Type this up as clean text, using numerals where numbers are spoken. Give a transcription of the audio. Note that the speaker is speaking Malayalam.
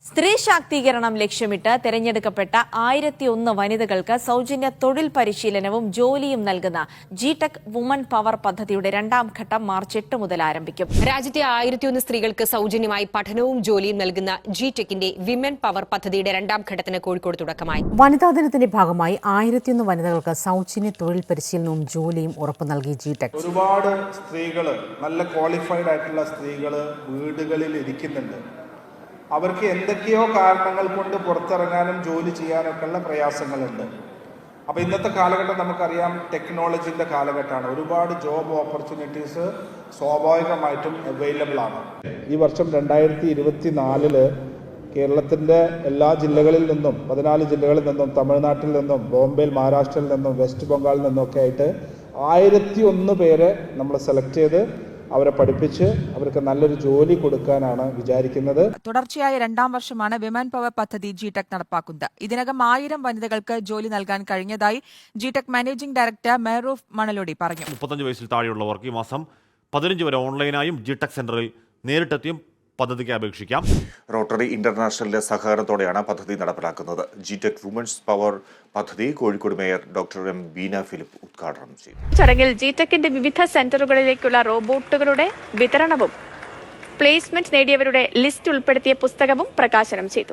സ്ത്രീ ശാക്തീകരണം ലക്ഷ്യമിട്ട് തെരഞ്ഞെടുക്കപ്പെട്ട 1001 വനിതകൾക്ക് സൗജന്യ തൊഴിൽ പരിശീലനവും ജോലിയും നൽകുന്ന G-TEC Women Power പദ്ധതിയുടെ രണ്ടാം ഘട്ടം മാർച്ച് 8 മുതൽ ആരംഭിക്കും. രാജ്യത്തെ 1001 സ്ത്രീകൾക്ക് സൗജന്യമായി പഠനവും ജോലിയും നൽകുന്ന G-TECന്റെ വിമൻ പവർ പദ്ധതിയുടെ രണ്ടാം ഘട്ടത്തിന് കോഴിക്കോട് തുടക്കമായി. വനിതാ ദിനത്തിന്റെ ഭാഗമായി 1001 വനിതകൾക്ക് സൗജന്യ തൊഴിൽ പരിശീലനവും ജോലിയും ഉറപ്പു നൽകി G-TEC. ഒരുപാട് സ്ത്രീകൾ നല്ല ക്വാളിഫൈഡ് ആയിട്ടുള്ള സ്ത്രീകൾ വീടുകളിൽ ഇരിക്കുന്നുണ്ട്. അവർക്ക് എന്തൊക്കെയോ കാരണങ്ങൾ കൊണ്ട് പുറത്തിറങ്ങാനും ജോലി ചെയ്യാനൊക്കെ ഉള്ള പ്രയാസങ്ങളുണ്ട്. അപ്പോൾ ഇന്നത്തെ കാലഘട്ടം നമുക്കറിയാം, ടെക്നോളജിൻ്റെ കാലഘട്ടമാണ്. ഒരുപാട് ജോബ് ഓപ്പർച്യൂണിറ്റീസ് സ്വാഭാവികമായിട്ടും അവൈലബിൾ ആണ്. ഈ വർഷം 2024 കേരളത്തിൻ്റെ എല്ലാ ജില്ലകളിൽ നിന്നും 14 ജില്ലകളിൽ നിന്നും തമിഴ്നാട്ടിൽ നിന്നും ബോംബെയിൽ മഹാരാഷ്ട്രയിൽ നിന്നും വെസ്റ്റ് ബംഗാളിൽ നിന്നൊക്കെ ആയിട്ട് 1001 പേരെ നമ്മൾ സെലക്ട് ചെയ്ത് അവരെ പഠിപ്പിച്ച് അവർക്ക് നല്ലൊരു ജോലി കൊടുക്കാനാണ് വിചാരിക്കുന്നത്. തുടർച്ചയായ രണ്ടാം വർഷമാണ് വിമൻ പവർ പദ്ധതി G-TEC നടപ്പാക്കുന്നത്. ഇതിനകം 1000 വനിതകൾക്ക് ജോലി നൽകാൻ കഴിഞ്ഞതായി G-TEC managing director Mehroof Manalodi പറഞ്ഞു. 35 വയസ്സിൽ താഴെയുള്ളവർക്ക് ഈ മാസം 15 വരെ ഓൺലൈനായും G-TEC സെന്ററിൽ നേരിട്ടെത്തിയും പദ്ധതിക്ക് അപേക്ഷിക്കാം. റോട്ടറി ഇന്റർനാഷണലിന്റെ സഹകരണത്തോടെയാണ് പദ്ധതി നടപ്പിലാക്കുന്നത്. G-TEC വുമൻസ് പവർ പദ്ധതി Kozhikode mayor doctor M Beena Philip ഉദ്ഘാടനം ചെയ്തു. ചടങ്ങിൽ G-TECന്റെ വിവിധ സെന്ററുകളിലേക്കുള്ള റോബോട്ടുകളുടെ വിതരണവും പ്ലേസ്മെന്റ് നേടിയവരുടെ ലിസ്റ്റ് ഉൾപ്പെടുത്തിയ പുസ്തകവും പ്രകാശനം ചെയ്തു.